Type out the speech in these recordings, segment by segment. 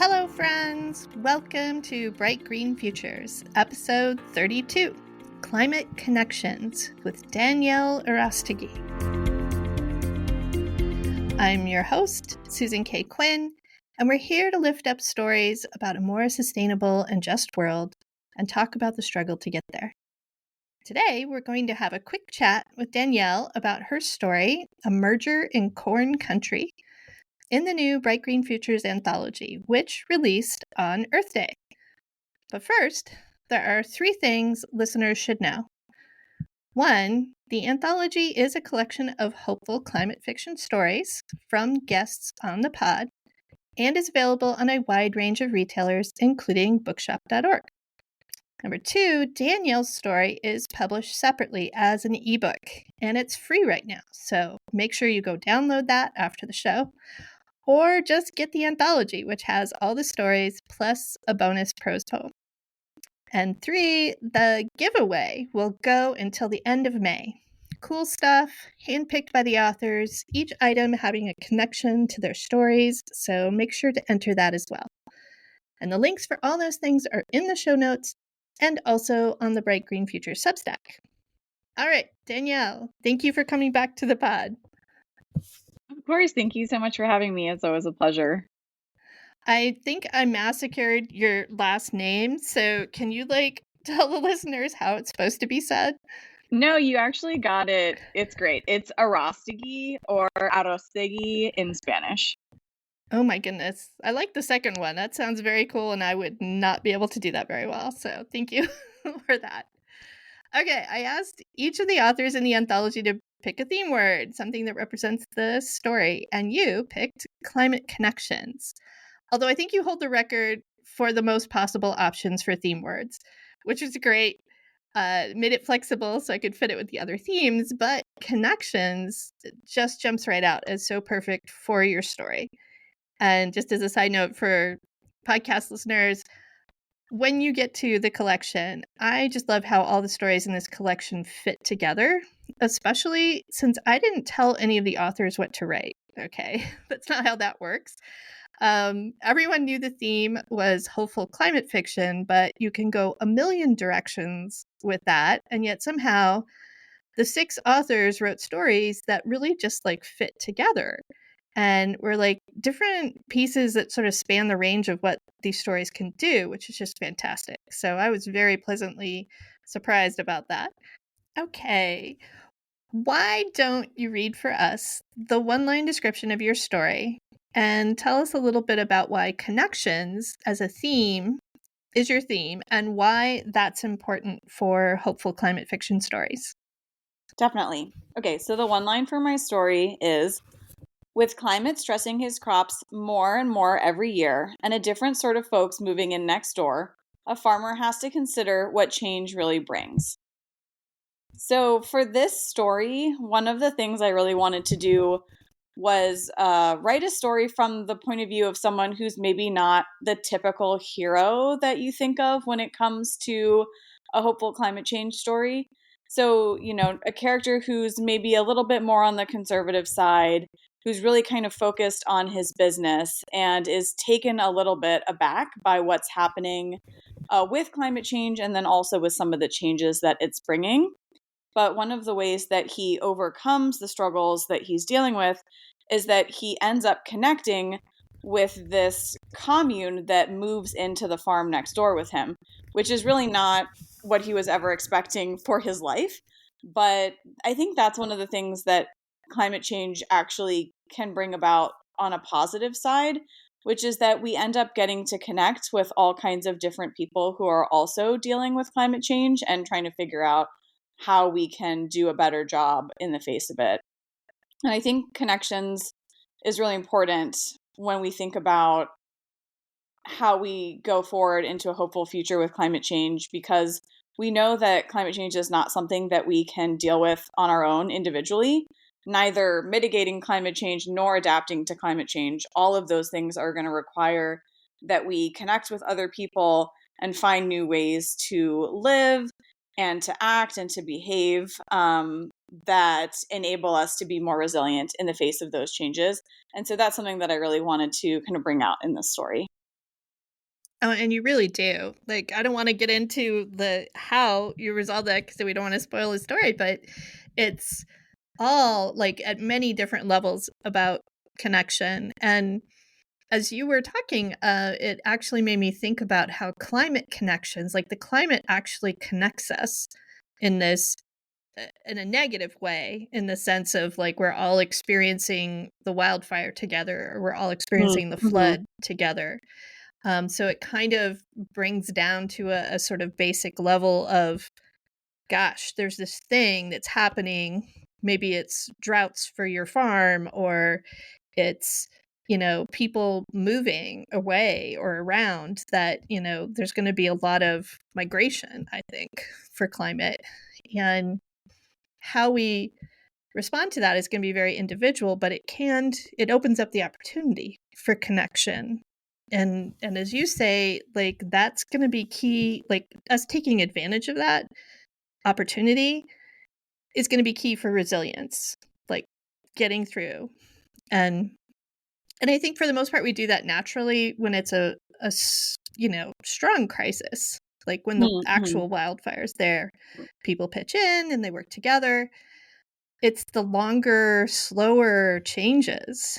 Hello, friends! Welcome to Bright Green Futures, episode 32, Climate Connections with Danielle Arostegui. I'm your host, Susan K. Quinn, and we're here to lift up stories about a more sustainable and just world and talk about the struggle to get there. Today, we're going to have a quick chat with Danielle about her story, A Merger in Corn Country, in the new Bright Green Futures anthology, which released on Earth Day. But first, there are 3 things listeners should know. 1, the anthology is a collection of hopeful climate fiction stories from guests on the pod and is available on a wide range of retailers, including bookshop.org. Number 2, Danielle's story is published separately as an ebook, and it's free right now, so make sure you go download that after the show. Or just get the anthology, which has all the stories plus a bonus prose poem. And 3, the giveaway will go until the end of May. Cool stuff, handpicked by the authors, each item having a connection to their stories, so make sure to enter that as well. And the links for all those things are in the show notes and also on the Bright Green Future Substack. All right, Danielle, thank you for coming back to the pod. Of course. Thank you so much for having me. It's always a pleasure. I think I massacred your last name, so can you tell the listeners how it's supposed to be said? No, you actually got it. It's great. It's Arostegui or Arostegui in Spanish. Oh my goodness. I like the second one. That sounds very cool, and I would not be able to do that very well, so thank you for that. Okay, I asked each of the authors in the anthology to pick a theme word, something that represents the story, and you picked climate connections. Although I think you hold the record for the most possible options for theme words, which is great. Made it flexible so I could fit it with the other themes, but connections just jumps right out as so perfect for your story. And just as a side note for podcast listeners, when you get to the collection, I just love how all the stories in this collection fit together, especially since I didn't tell any of the authors what to write. Okay, that's not how that works. Everyone knew the theme was hopeful climate fiction, but you can go a million directions with that. And yet somehow the 6 authors wrote stories that really just fit together and were different pieces that sort of span the range of what these stories can do, which is just fantastic. So I was very pleasantly surprised about that. Okay. Why don't you read for us the one-line description of your story and tell us a little bit about why connections as a theme is your theme and why that's important for hopeful climate fiction stories? Definitely. Okay, so the one line for my story is, with climate stressing his crops more and more every year and a different sort of folks moving in next door, a farmer has to consider what change really brings. So for this story, one of the things I really wanted to do was write a story from the point of view of someone who's maybe not the typical hero that you think of when it comes to a hopeful climate change story. So, a character who's maybe a little bit more on the conservative side, who's really kind of focused on his business and is taken a little bit aback by what's happening with climate change and then also with some of the changes that it's bringing. But one of the ways that he overcomes the struggles that he's dealing with is that he ends up connecting with this commune that moves into the farm next door with him, which is really not what he was ever expecting for his life. But I think that's one of the things that climate change actually can bring about on a positive side, which is that we end up getting to connect with all kinds of different people who are also dealing with climate change and trying to figure out how we can do a better job in the face of it. And I think connections is really important when we think about how we go forward into a hopeful future with climate change, because we know that climate change is not something that we can deal with on our own individually. Neither mitigating climate change nor adapting to climate change. All of those things are going to require that we connect with other people and find new ways to live and to act and to behave that enable us to be more resilient in the face of those changes. And so that's something that I really wanted to kind of bring out in this story. Oh, and you really do. Like, I don't want to get into the how you resolve that because we don't want to spoil the story, but it's all like at many different levels about connection. And as you were talking, it actually made me think about how climate connections, like the climate actually connects us in this in a negative way, in the sense of like we're all experiencing the wildfire together, or we're all experiencing the Mm-hmm. flood together. So it kind of brings down to a sort of basic level of, gosh, there's this thing that's happening. Maybe it's droughts for your farm, or it's, people moving away or around, that, there's going to be a lot of migration, I think, for climate. And how we respond to that is going to be very individual, but it opens up the opportunity for connection. And as you say, like that's going to be key, like us taking advantage of that opportunity is going to be key for resilience, like getting through. And I think for the most part we do that naturally when it's a strong crisis, like when the Mm-hmm. actual wildfire's there, people pitch in and they work together. It's the longer, slower changes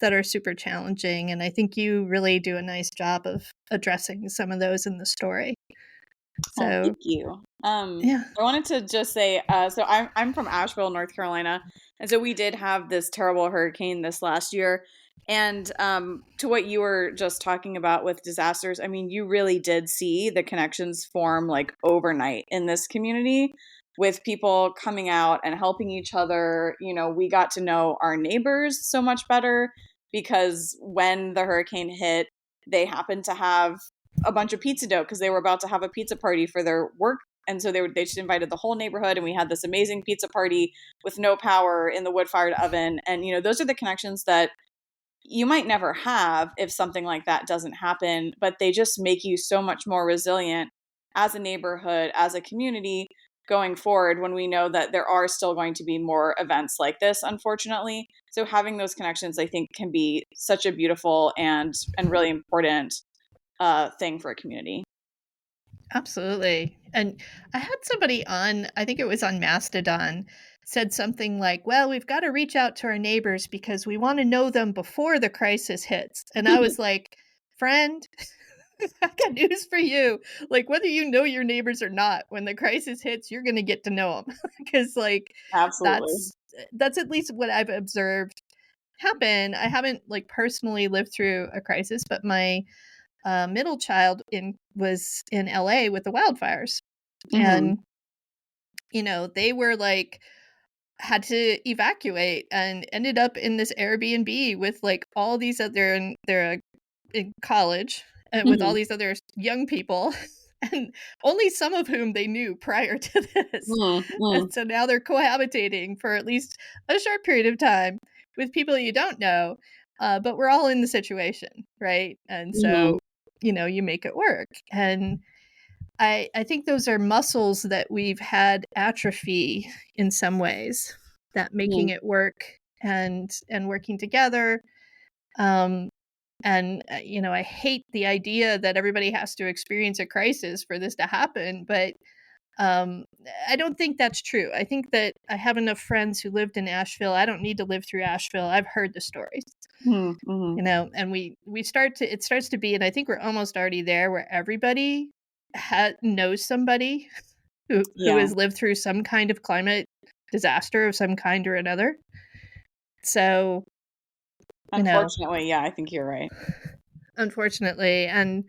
that are super challenging, and I think you really do a nice job of addressing some of those in the story. Oh, So, thank you. yeah. I wanted to just say, so I'm from Asheville, North Carolina, and so we did have this terrible hurricane this last year. And to what you were just talking about with disasters, I mean, you really did see the connections form like overnight in this community with people coming out and helping each other. You know, we got to know our neighbors so much better because when the hurricane hit, they happened to have a bunch of pizza dough because they were about to have a pizza party for their work. And so they just invited the whole neighborhood, and we had this amazing pizza party with no power in the wood fired oven. And those are the connections that you might never have if something like that doesn't happen, but they just make you so much more resilient as a neighborhood, as a community going forward, when we know that there are still going to be more events like this, unfortunately. So having those connections, I think, can be such a beautiful and really important thing for a community. Absolutely. And I had somebody on, I think it was on Mastodon, said something like, well, we've got to reach out to our neighbors because we want to know them before the crisis hits. And I was like, friend, I got news for you. Like, whether you know your neighbors or not, when the crisis hits, you're going to get to know them. Because, like, Absolutely. that's at least what I've observed happen. I haven't, like, personally lived through a crisis, but my middle child was in LA with the wildfires. Hmm. And, they were like, had to evacuate and ended up in this Airbnb with like all these other, and they're in college, and with all Hmm. these other young people, and only some of whom they knew prior to this. And Hmm. so now they're cohabitating for at least a short period of time with people you don't know, but we're all in the situation, right? And Hmm. so, you make it work. And I think those are muscles that we've had atrophy in some ways, that making Hmm. it work and working together. Um, and I hate the idea that everybody has to experience a crisis for this to happen, but um, I don't think that's true. I think that I have enough friends who lived in Asheville. I don't need to live through Asheville. I've heard the stories, Hmm. Hmm. and we it starts to be, and I think we're almost already there, where everybody knows somebody who Yeah. has lived through some kind of climate disaster of some kind or another. So, you know, Unfortunately, yeah, I think you're right. unfortunately, and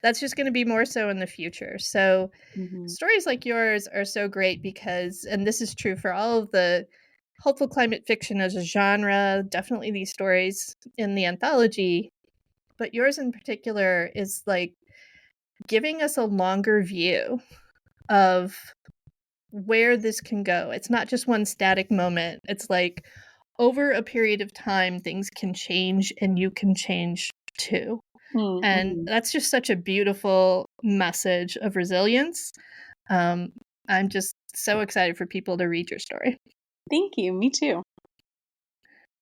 that's just going to be more so in the future. So, Hmm. stories like yours are so great because, and this is true for all of the hopeful climate fiction as a genre, definitely these stories in the anthology, but yours in particular is like giving us a longer view of where this can go. It's not just one static moment. It's like over a period of time, things can change and you can change too. And Hmm. that's just such a beautiful message of resilience. Um, I'm just so excited for people to read your story. Thank you. Me too.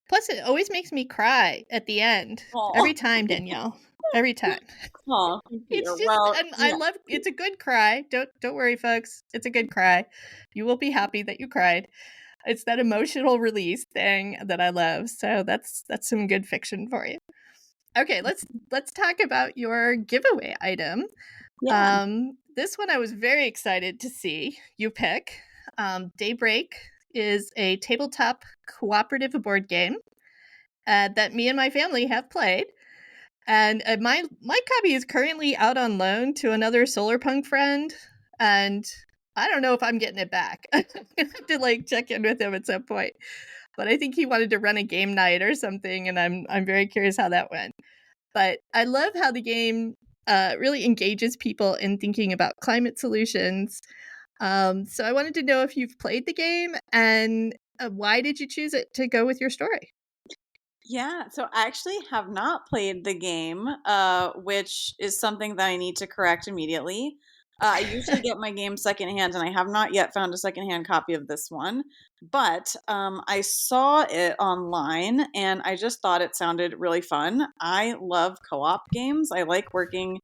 Plus, it always makes me cry at the end. Oh, Every time, Danielle. every time. Oh, thank It's you. just, Well, and I yeah. love, it's a good cry. Don't worry, folks. It's a good cry. You will be happy that you cried. It's that emotional release thing that I love. So that's some good fiction for you. Okay, let's talk about your giveaway item. Yeah. This one I was very excited to see you pick. Daybreak is a tabletop cooperative board game that me and my family have played. And my copy is currently out on loan to another solar punk friend, and I don't know if I'm getting it back. I'm gonna have to like check in with him at some point. But I think he wanted to run a game night or something, and I'm very curious how that went. But I love how the game really engages people in thinking about climate solutions. So I wanted to know if you've played the game and why did you choose it to go with your story? Yeah, so I actually have not played the game, which is something that I need to correct immediately. I usually get my games secondhand, and I have not yet found a secondhand copy of this one. But I saw it online, and I just thought it sounded really fun. I love co-op games. I like working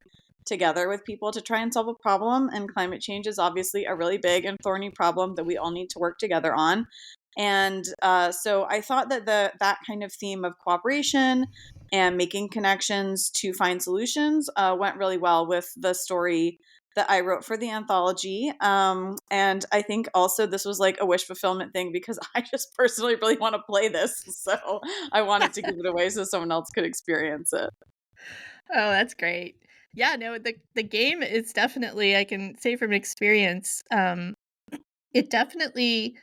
together with people to try and solve a problem, and climate change is obviously a really big and thorny problem that we all need to work together on. And so I thought that that kind of theme of cooperation and making connections to find solutions went really well with the story that I wrote for the anthology. And I think also this was like a wish fulfillment thing because I just personally really want to play this. So I wanted to give it away so someone else could experience it. Oh, that's great. Yeah, no, the game is definitely, I can say from experience, it definitely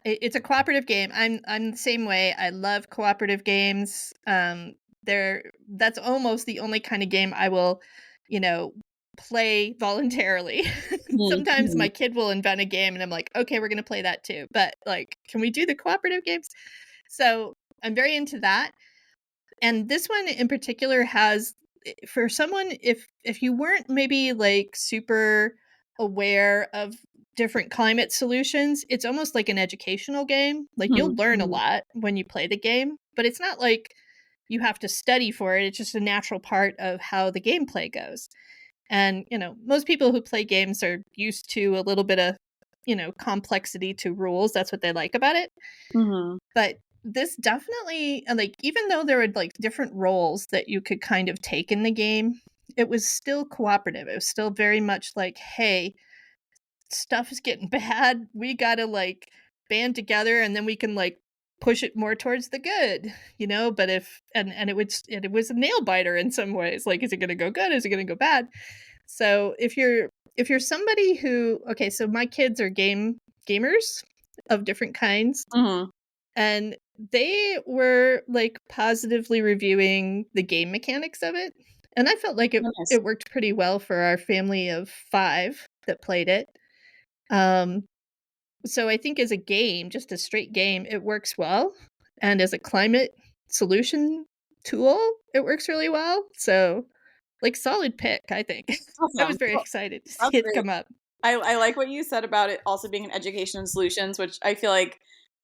it's a cooperative game. I'm the same way. I love cooperative games. That's almost the only kind of game I will, you know, play voluntarily. Sometimes Mm-hmm. my kid will invent a game and I'm like, "Okay, we're going to play that too." But like, can we do the cooperative games? So, I'm very into that. And this one in particular has, for someone, if you weren't maybe like super aware of different climate solutions, it's almost like an educational game. Like you'll learn a Mm-hmm. lot when you play the game, but it's not like you have to study for it. It's just a natural part of how the gameplay goes. And, most people who play games are used to a little bit of, complexity to rules. That's what they like about it. Mm-hmm. But this definitely, like, even though there were like different roles that you could kind of take in the game, it was still cooperative. It was still very much like, hey, stuff is getting bad. We gotta like band together and then we can like push it more towards the good, But if and it was a nail biter in some ways. Like, is it gonna go good? Is it gonna go bad? So if you're somebody who, okay, so my kids are gamers of different kinds, Mm-hmm. and they were like positively reviewing the game mechanics of it. And I felt like it Nice. it worked pretty well for our family of 5 that played it. Um, so I think as a game, just a straight game, it works well. And as a climate solution tool, it works really well. So, like, solid pick, I think. I was Awesome. very Well, excited to see that's it great. come up. I like what you said about it also being an education and solutions, which I feel like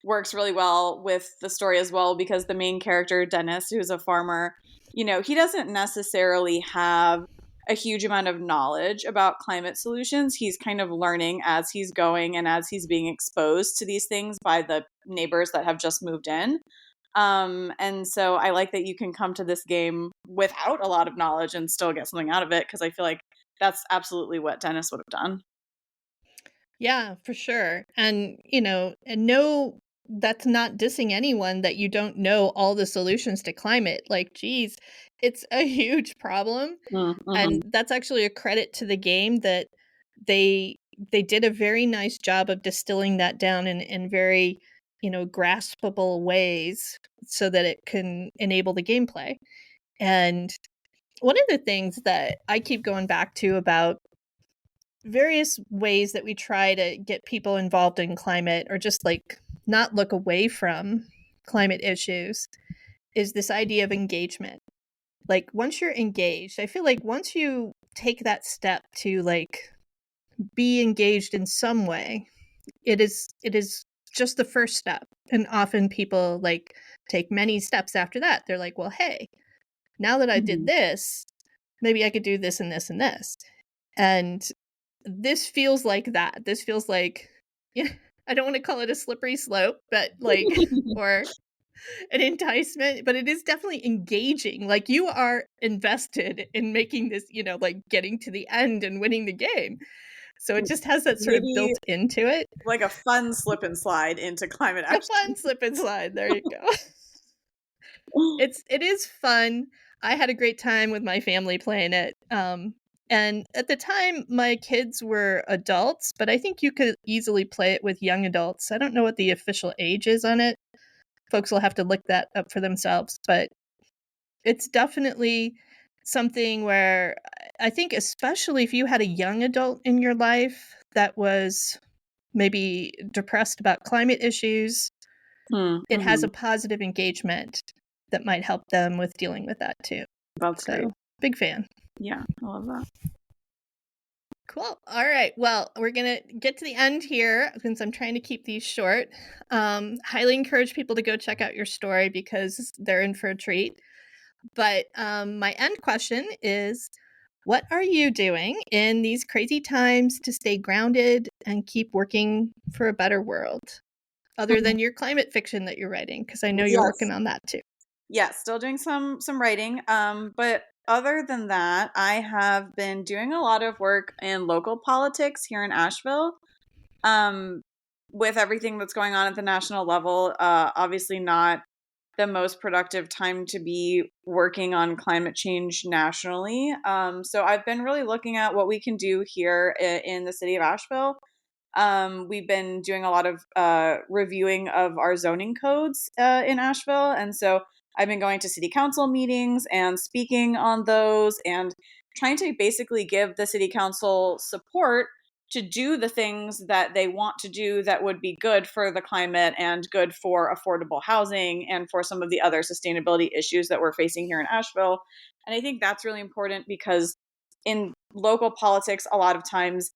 works really well with the story as well, because the main character, Dennis, who's a farmer, he doesn't necessarily have a huge amount of knowledge about climate solutions. He's kind of learning as he's going and as he's being exposed to these things by the neighbors that have just moved in. And so I like that you can come to this game without a lot of knowledge and still get something out of it, because I feel like that's absolutely what Dennis would have done. Yeah, for sure. And no, that's not dissing anyone that you don't know all the solutions to climate. Like, geez, it's a huge problem. Mm-hmm. And that's actually a credit to the game that they they did a very nice job of distilling that down in very, graspable ways so that it can enable the gameplay. And one of the things that I keep going back to about various ways that we try to get people involved in climate or just like not look away from climate issues is this idea of engagement. Like, once you're engaged, I feel like once you take that step to like be engaged in some way, it is just the first step. And often people like take many steps after that. They're like, well, hey, Now that I did Mhm. this, maybe I could do this and this and this. And this feels like that. This feels like, yeah, I don't want to call it a slippery slope, but like, or an enticement, but it is definitely engaging. Like, you are invested in making this, like getting to the end and winning the game. So it just has that sort of Maybe built into it. like a fun slip and slide into climate A action. fun slip and slide. There you go. It is fun. I had a great time with my family playing it. And at the time my kids were adults, but I think you could easily play it with young adults. I don't know what the official age is on it. Folks will have to look that up for themselves, but it's definitely something where I think, especially if you had a young adult in your life that was maybe depressed about climate issues, it has a Mm-hmm. positive engagement that might help them with dealing with that too. That's great. So, big fan. Yeah, I love that. Cool. All right. Well, we're going to get to the end here since I'm trying to keep these short. Highly encourage people to go check out your story because they're in for a treat. But my end question is, what are you doing in these crazy times to stay grounded and keep working for a better world? Other than your climate fiction that you're writing, because I know you're Yes. working on that too. Yeah, still doing some writing. But other than that, I have been doing a lot of work in local politics here in Asheville. Um, with everything that's going on at the national level, obviously not the most productive time to be working on climate change nationally. So I've been really looking at what we can do here in the city of Asheville. We've been doing a lot of reviewing of our zoning codes in Asheville. And so I've been going to city council meetings and speaking on those and trying to basically give the city council support to do the things that they want to do that would be good for the climate and good for affordable housing and for some of the other sustainability issues that we're facing here in Asheville. And I think that's really important because in local politics, a lot of times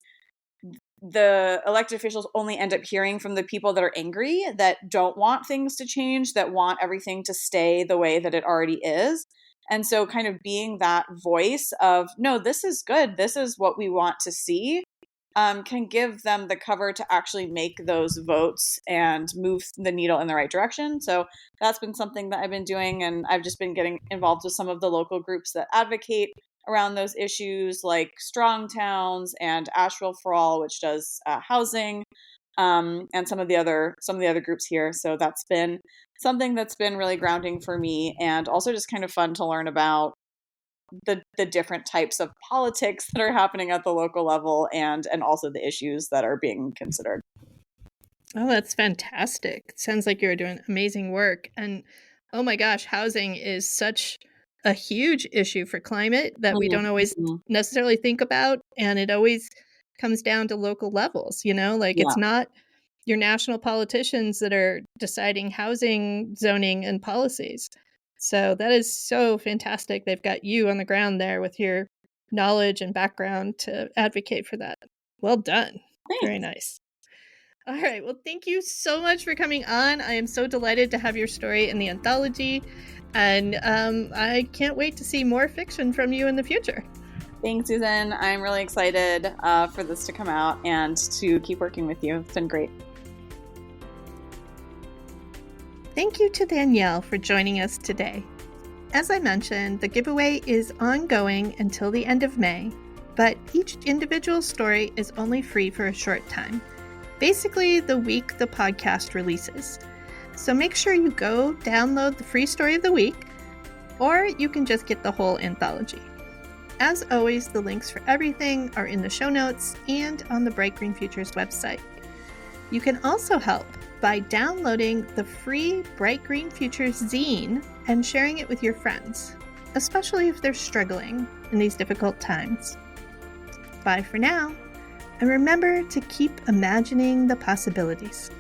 the elected officials only end up hearing from the people that are angry, that don't want things to change, that want everything to stay the way that it already is. And so, kind of being that voice of, no, this is good, this is what we want to see, can give them the cover to actually make those votes and move the needle in the right direction. So, that's been something that I've been doing. And I've just been getting involved with some of the local groups that advocate around those issues, like Strong Towns and Asheville for All, which does housing, and some of the other groups here. So that's been something that's been really grounding for me, and also just kind of fun to learn about the different types of politics that are happening at the local level, and also the issues that are being considered. Oh, that's fantastic. Sounds like you're doing amazing work. And oh my gosh, housing is such a huge issue for climate that we don't always Mm-hmm. necessarily think about. And it always comes down to local levels, like Yeah, it's not your national politicians that are deciding housing, zoning, and policies. So that is so fantastic. They've got you on the ground there with your knowledge and background to advocate for that. Well done. Very thanks. nice. All right. Well, thank you so much for coming on. I am so delighted to have your story in the anthology. And I can't wait to see more fiction from you in the future. Thanks, Susan. I'm really excited for this to come out and to keep working with you. It's been great. Thank you to Danielle for joining us today. As I mentioned, the giveaway is ongoing until the end of May, but each individual story is only free for a short time, basically the week the podcast releases. So make sure you go download the free story of the week, or you can just get the whole anthology. As always, the links for everything are in the show notes and on the Bright Green Futures website. You can also help by downloading the free Bright Green Futures zine and sharing it with your friends, especially if they're struggling in these difficult times. Bye for now, and remember to keep imagining the possibilities.